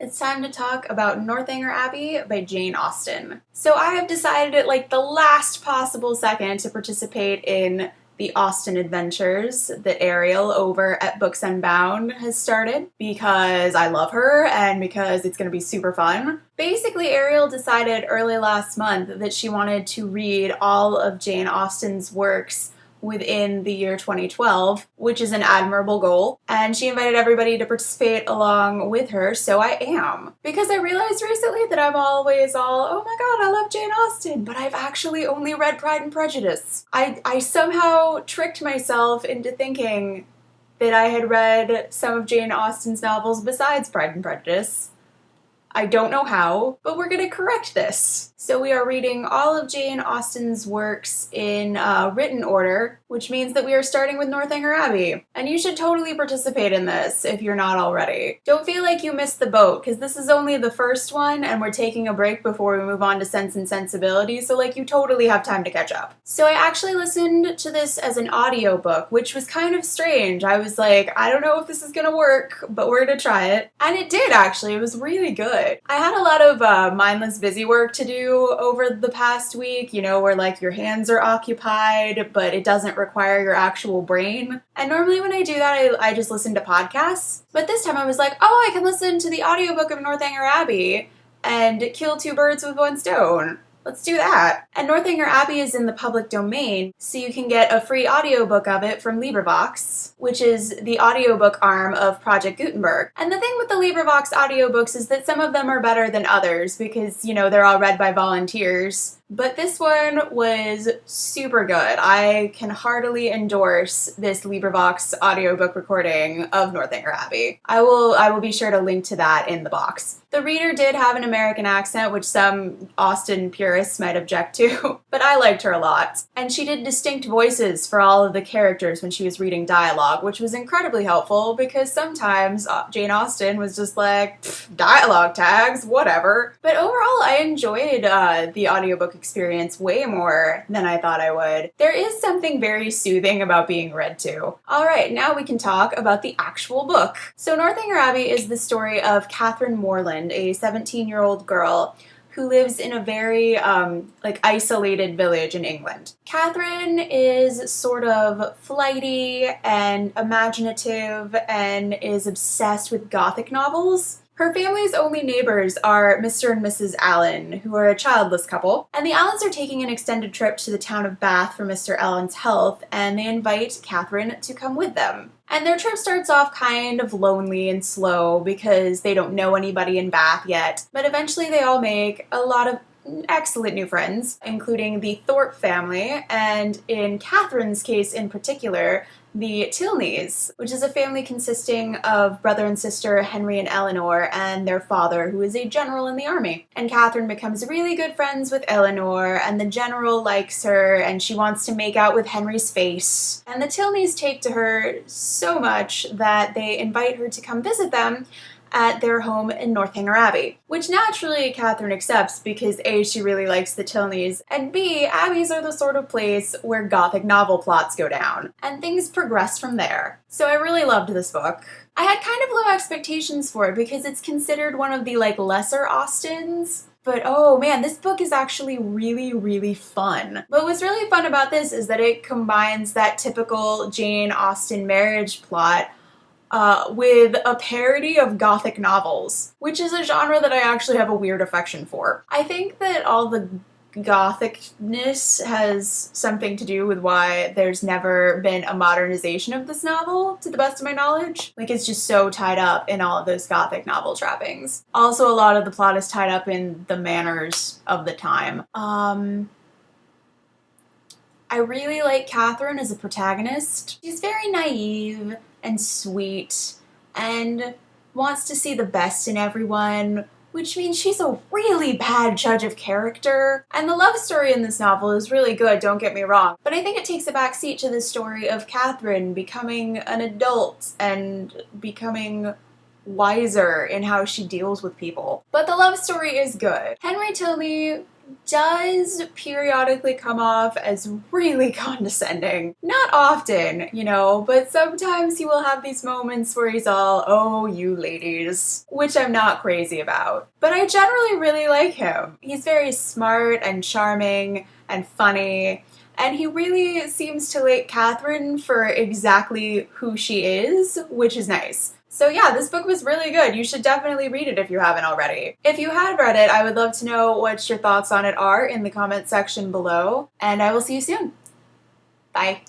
It's time to talk about Northanger Abbey by Jane Austen. So I have decided at like the last possible second to participate in the Austen Adventures that Ariel over at Books Unbound has started because I love her and because it's going to be super fun. Basically, Ariel decided early last month that she wanted to read all of Jane Austen's works within the year 2012, which is an admirable goal, and she invited everybody to participate along with her, so I am. Because I realized recently that I'm always all, oh my god, I love Jane Austen, but I've actually only read Pride and Prejudice. I somehow tricked myself into thinking that I had read some of Jane Austen's novels besides Pride and Prejudice. I don't know how, but we're gonna correct this. So we are reading all of Jane Austen's works in written order, which means that we are starting with Northanger Abbey. And you should totally participate in this if you're not already. Don't feel like you missed the boat, because this is only the first one, and we're taking a break before we move on to Sense and Sensibility, so like you totally have time to catch up. So I actually listened to this as an audiobook, which was kind of strange. I was like, I don't know if this is gonna work, but we're gonna try it. And it did, actually. It was really good. I had a lot of mindless busy work to do over the past week, you know, where like your hands are occupied, but it doesn't require your actual brain. And normally when I do that, I just listen to podcasts. But this time I was like, oh, I can listen to the audiobook of Northanger Abbey and kill two birds with one stone. Let's do that. And Northanger Abbey is in the public domain, so you can get a free audiobook of it from LibriVox, which is the audiobook arm of Project Gutenberg. And the thing with the LibriVox audiobooks is that some of them are better than others because, you know, they're all read by volunteers. But this one was super good. I can heartily endorse this LibriVox audiobook recording of Northanger Abbey. I will be sure to link to that in the box. The reader did have an American accent, which some Austen purists might object to, but I liked her a lot. And she did distinct voices for all of the characters when she was reading dialogue, which was incredibly helpful because sometimes Jane Austen was just like, dialogue tags, whatever. But overall, I enjoyed the audiobook experience way more than I thought I would. There is something very soothing about being read to. Alright, now we can talk about the actual book. So Northanger Abbey is the story of Catherine Morland, a 17-year-old girl who lives in a very isolated village in England. Catherine is sort of flighty and imaginative and is obsessed with Gothic novels. Her family's only neighbors are Mr. and Mrs. Allen, who are a childless couple, and the Allens are taking an extended trip to the town of Bath for Mr. Allen's health, and they invite Catherine to come with them. And their trip starts off kind of lonely and slow because they don't know anybody in Bath yet, but eventually they all make a lot of excellent new friends, including the Thorpe family, and in Catherine's case in particular, the Tilneys, which is a family consisting of brother and sister Henry and Eleanor and their father, who is a general in the army. And Catherine becomes really good friends with Eleanor, and the general likes her, and she wants to make out with Henry's face. And the Tilneys take to her so much that they invite her to come visit them at their home in Northanger Abbey, which naturally Catherine accepts because A, she really likes the Tilneys, and B, Abbeys are the sort of place where Gothic novel plots go down, and things progress from there. So I really loved this book. I had kind of low expectations for it because it's considered one of the lesser Austens, but oh man, this book is actually really, really fun. But what's really fun about this is that it combines that typical Jane Austen marriage plot with a parody of Gothic novels, which is a genre that I actually have a weird affection for. I think that all the Gothicness has something to do with why there's never been a modernization of this novel, to the best of my knowledge. It's just so tied up in all of those Gothic novel trappings. Also, a lot of the plot is tied up in the manners of the time. I really like Catherine as a protagonist. She's very naive and sweet and wants to see the best in everyone, which means she's a really bad judge of character. And the love story in this novel is really good, don't get me wrong, but I think it takes a backseat to the story of Catherine becoming an adult and becoming wiser in how she deals with people. But the love story is good. Henry Tilney does periodically come off as really condescending. Not often, you know, but sometimes he will have these moments where he's all, oh, you ladies, which I'm not crazy about. But I generally really like him. He's very smart and charming and funny, and he really seems to like Catherine for exactly who she is, which is nice. So yeah, this book was really good. You should definitely read it if you haven't already. If you had read it, I would love to know what your thoughts on it are in the comment section below, and I will see you soon. Bye.